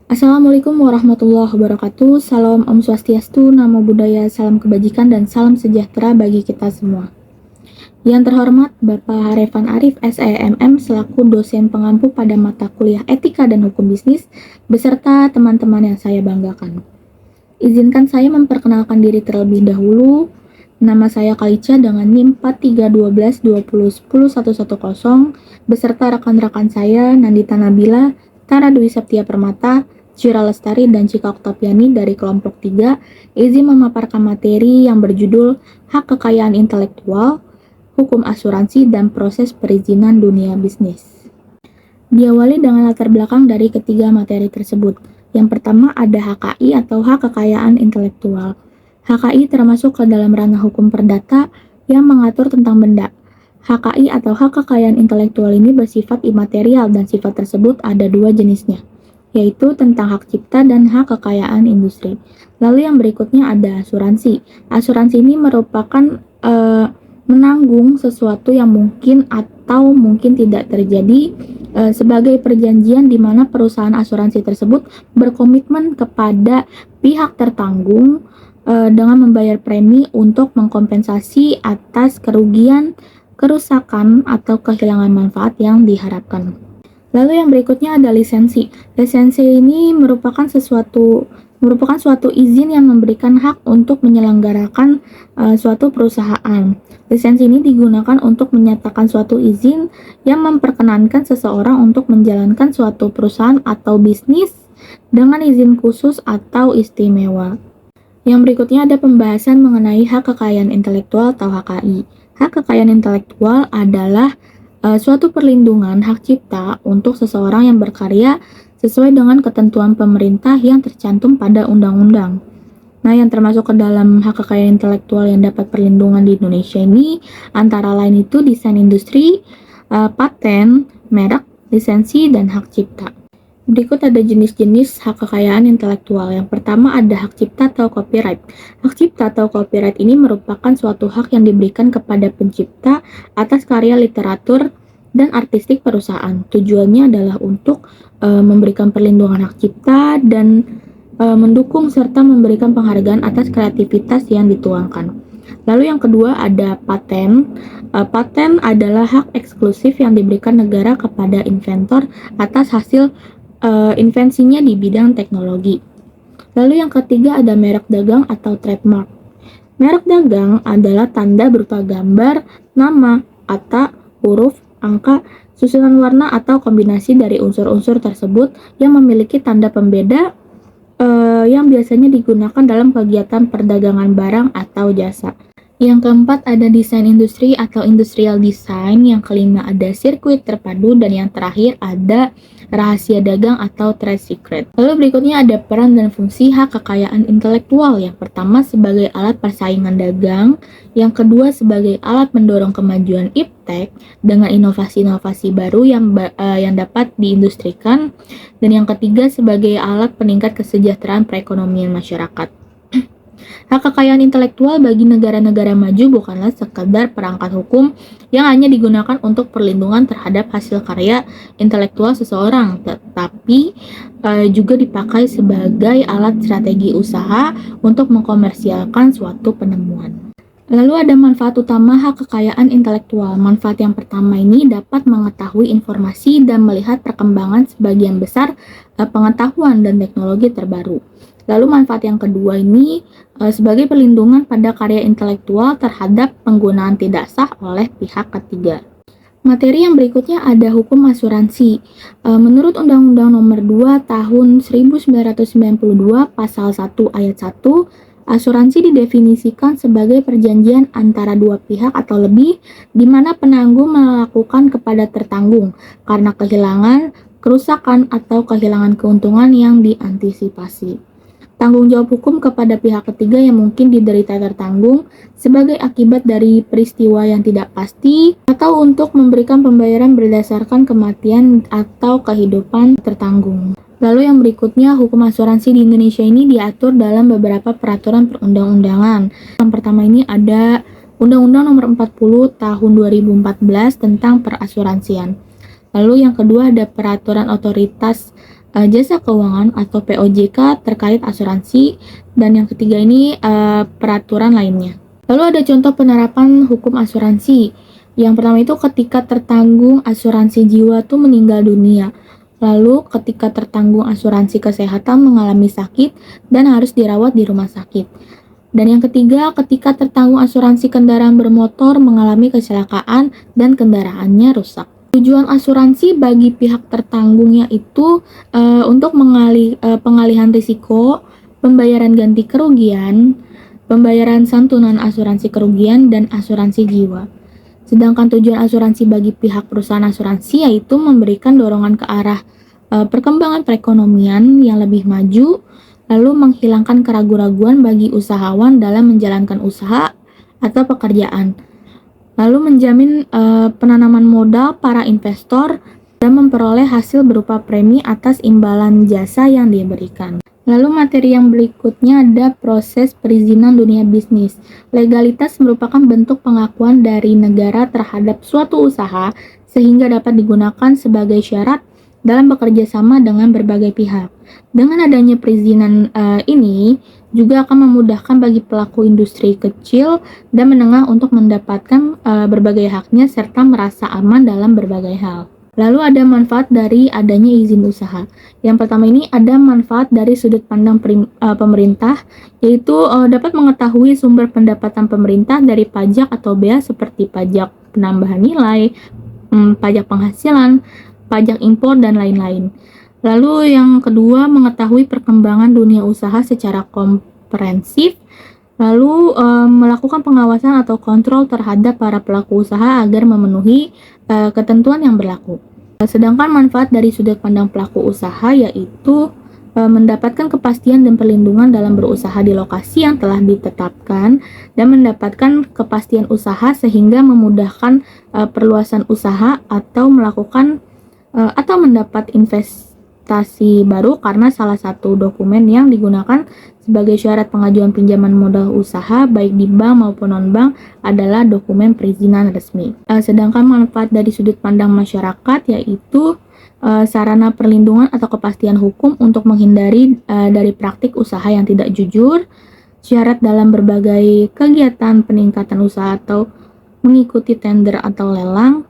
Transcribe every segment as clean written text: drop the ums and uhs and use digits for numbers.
Assalamualaikum warahmatullahi wabarakatuh. Salam Om Swastiastu, Namo Buddhaya, salam kebajikan dan salam sejahtera bagi kita semua. Yang terhormat Bapak Harefan Arif SEMM selaku dosen pengampu pada mata kuliah Etika dan Hukum Bisnis beserta teman-teman yang saya banggakan. Izinkan saya memperkenalkan diri terlebih dahulu. Nama saya Kalica dengan NIM 431220101110 beserta rekan-rekan saya Nandita Nabila, Tara Dwi Septia Permata, Syira Lestari, dan Cika Oktaviani dari kelompok 3 izin memaparkan materi yang berjudul Hak Kekayaan Intelektual, Hukum Asuransi, dan Proses Perizinan Dunia Bisnis. Diawali dengan latar belakang dari ketiga materi tersebut. Yang pertama ada HKI atau Hak Kekayaan Intelektual. HKI termasuk ke dalam ranah hukum perdata yang mengatur tentang benda. HKI atau Hak Kekayaan Intelektual ini bersifat imaterial dan sifat tersebut ada dua jenisnya, yaitu tentang hak cipta dan hak kekayaan industri. Lalu yang berikutnya ada asuransi. Asuransi ini merupakan menanggung sesuatu yang mungkin atau mungkin tidak terjadi sebagai perjanjian di mana perusahaan asuransi tersebut berkomitmen kepada pihak tertanggung dengan membayar premi untuk mengkompensasi atas kerugian, kerusakan, atau kehilangan manfaat yang diharapkan. Lalu yang berikutnya ada lisensi. Lisensi ini merupakan suatu izin yang memberikan hak untuk menyelenggarakan suatu perusahaan. Lisensi ini digunakan untuk menyatakan suatu izin yang memperkenankan seseorang untuk menjalankan suatu perusahaan atau bisnis dengan izin khusus atau istimewa. Yang berikutnya ada pembahasan mengenai hak kekayaan intelektual atau HKI. Hak kekayaan intelektual adalah suatu perlindungan hak cipta untuk seseorang yang berkarya sesuai dengan ketentuan pemerintah yang tercantum pada undang-undang. Nah, yang termasuk ke dalam hak kekayaan intelektual yang dapat perlindungan di Indonesia ini antara lain itu desain industri, paten, merek, lisensi, dan hak cipta. Berikut ada jenis-jenis hak kekayaan intelektual. Yang pertama ada hak cipta atau copyright. Hak cipta atau copyright ini merupakan suatu hak yang diberikan kepada pencipta atas karya literatur dan artistik perusahaan. Tujuannya adalah untuk memberikan perlindungan hak cipta dan mendukung serta memberikan penghargaan atas kreativitas yang dituangkan. Lalu yang kedua ada paten. Paten adalah hak eksklusif yang diberikan negara kepada inventor atas hasil invensinya di bidang teknologi. Lalu yang ketiga ada merek dagang atau trademark. Merek dagang adalah tanda berupa gambar, nama, kata, huruf, angka, susunan warna atau kombinasi dari unsur-unsur tersebut yang memiliki tanda pembeda yang biasanya digunakan dalam kegiatan perdagangan barang atau jasa. Yang keempat ada desain industri atau industrial design, yang kelima ada sirkuit terpadu, dan yang terakhir ada rahasia dagang atau trade secret. Lalu berikutnya ada peran dan fungsi hak kekayaan intelektual. Yang pertama sebagai alat persaingan dagang, yang kedua sebagai alat mendorong kemajuan iptek dengan inovasi-inovasi baru yang dapat diindustrikan, dan yang ketiga sebagai alat peningkat kesejahteraan perekonomian masyarakat. Hak kekayaan intelektual bagi negara-negara maju bukanlah sekadar perangkat hukum yang hanya digunakan untuk perlindungan terhadap hasil karya intelektual seseorang, tetapi juga dipakai sebagai alat strategi usaha untuk mengkomersialkan suatu penemuan. Lalu ada manfaat utama hak kekayaan intelektual. Manfaat yang pertama ini dapat mengetahui informasi dan melihat perkembangan sebagian besar pengetahuan dan teknologi terbaru. Lalu manfaat yang kedua ini sebagai perlindungan pada karya intelektual terhadap penggunaan tidak sah oleh pihak ketiga. Materi yang berikutnya ada hukum asuransi. Menurut Undang-Undang Nomor 2 Tahun 1992 Pasal 1 Ayat 1, asuransi didefinisikan sebagai perjanjian antara dua pihak atau lebih di mana penanggung melakukan kepada tertanggung karena kehilangan, kerusakan, atau kehilangan keuntungan yang diantisipasi. Tanggung jawab hukum kepada pihak ketiga yang mungkin diderita tertanggung sebagai akibat dari peristiwa yang tidak pasti atau untuk memberikan pembayaran berdasarkan kematian atau kehidupan tertanggung. Lalu yang berikutnya, hukum asuransi di Indonesia ini diatur dalam beberapa peraturan perundang-undangan. Yang pertama ini ada Undang-Undang Nomor 40 Tahun 2014 tentang perasuransian. Lalu yang kedua ada peraturan otoritas jasa keuangan atau POJK terkait asuransi, dan yang ketiga ini peraturan lainnya. Lalu ada contoh penerapan hukum asuransi. Yang pertama itu ketika tertanggung asuransi jiwa tuh meninggal dunia. Lalu ketika tertanggung asuransi kesehatan mengalami sakit dan harus dirawat di rumah sakit. Dan yang ketiga, ketika tertanggung asuransi kendaraan bermotor mengalami kecelakaan dan kendaraannya rusak. Tujuan asuransi bagi pihak tertanggungnya itu untuk pengalihan risiko, pembayaran ganti kerugian, pembayaran santunan asuransi kerugian, dan asuransi jiwa. Sedangkan tujuan asuransi bagi pihak perusahaan asuransi yaitu memberikan dorongan ke arah perkembangan perekonomian yang lebih maju, lalu menghilangkan keraguan-raguan bagi usahawan dalam menjalankan usaha atau pekerjaan, lalu menjamin penanaman modal para investor dan memperoleh hasil berupa premi atas imbalan jasa yang diberikan. Lalu materi yang berikutnya ada proses perizinan dunia bisnis. Legalitas merupakan bentuk pengakuan dari negara terhadap suatu usaha sehingga dapat digunakan sebagai syarat dalam bekerja sama dengan berbagai pihak. Dengan adanya perizinan ini juga akan memudahkan bagi pelaku industri kecil dan menengah untuk mendapatkan berbagai haknya serta merasa aman dalam berbagai hal. Lalu ada manfaat dari adanya izin usaha. Yang pertama ini ada manfaat dari sudut pandang pemerintah, yaitu dapat mengetahui sumber pendapatan pemerintah dari pajak atau bea seperti pajak penambahan nilai, pajak penghasilan, pajak impor, dan lain-lain. Lalu yang kedua, mengetahui perkembangan dunia usaha secara komprehensif, lalu melakukan pengawasan atau kontrol terhadap para pelaku usaha agar memenuhi ketentuan yang berlaku. Sedangkan manfaat dari sudut pandang pelaku usaha yaitu mendapatkan kepastian dan perlindungan dalam berusaha di lokasi yang telah ditetapkan dan mendapatkan kepastian usaha sehingga memudahkan perluasan usaha atau mendapat investasi baru karena salah satu dokumen yang digunakan sebagai syarat pengajuan pinjaman modal usaha baik di bank maupun non-bank adalah dokumen perizinan resmi. Sedangkan manfaat dari sudut pandang masyarakat yaitu sarana perlindungan atau kepastian hukum untuk menghindari dari praktik usaha yang tidak jujur, syarat dalam berbagai kegiatan peningkatan usaha atau mengikuti tender atau lelang,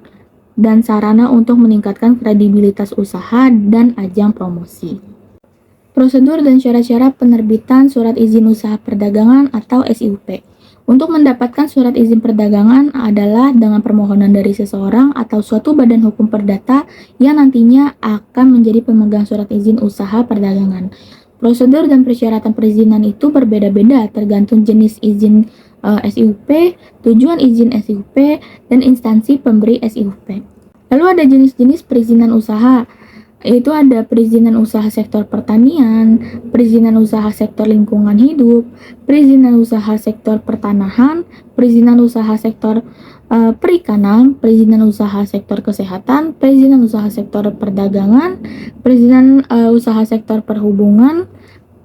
dan sarana untuk meningkatkan kredibilitas usaha dan ajang promosi. Prosedur dan syarat-syarat penerbitan surat izin usaha perdagangan atau SIUP. Untuk mendapatkan surat izin perdagangan adalah dengan permohonan dari seseorang atau suatu badan hukum perdata yang nantinya akan menjadi pemegang surat izin usaha perdagangan. Prosedur dan persyaratan perizinan itu berbeda-beda tergantung jenis izin SIUP, tujuan izin SIUP, dan instansi pemberi SIUP. Lalu ada jenis-jenis perizinan usaha. Yaitu ada perizinan usaha sektor pertanian, perizinan usaha sektor lingkungan hidup, perizinan usaha sektor pertanahan, perizinan usaha sektor perikanan, perizinan usaha sektor kesehatan, perizinan usaha sektor perdagangan, perizinan usaha sektor perhubungan,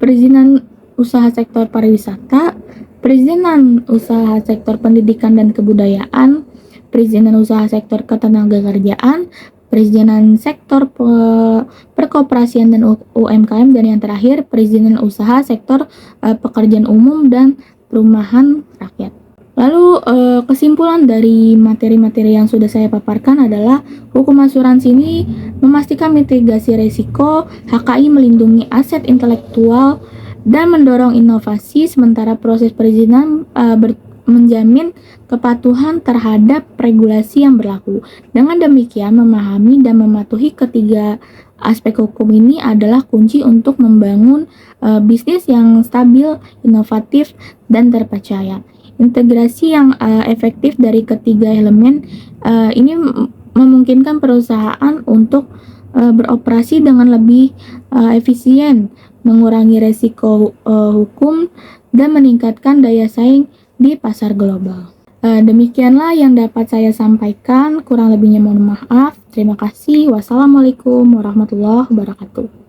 perizinan usaha sektor pariwisata, perizinan usaha sektor pendidikan dan kebudayaan, perizinan usaha sektor ketenagakerjaan, perizinan sektor perkoperasian dan UMKM, dan yang terakhir perizinan usaha sektor pekerjaan umum dan perumahan rakyat. Lalu kesimpulan dari materi-materi yang sudah saya paparkan adalah hukum asuransi ini memastikan mitigasi risiko, HKI melindungi aset intelektual dan mendorong inovasi, sementara proses perizinan menjamin kepatuhan terhadap regulasi yang berlaku. Dengan demikian, memahami dan mematuhi ketiga aspek hukum ini adalah kunci untuk membangun bisnis yang stabil, inovatif, dan terpercaya. Integrasi yang efektif dari ketiga elemen ini memungkinkan perusahaan untuk beroperasi dengan lebih efisien, mengurangi resiko hukum, dan meningkatkan daya saing di pasar global. Demikianlah yang dapat saya sampaikan, kurang lebihnya mohon maaf. Terima kasih. Wassalamualaikum warahmatullahi wabarakatuh.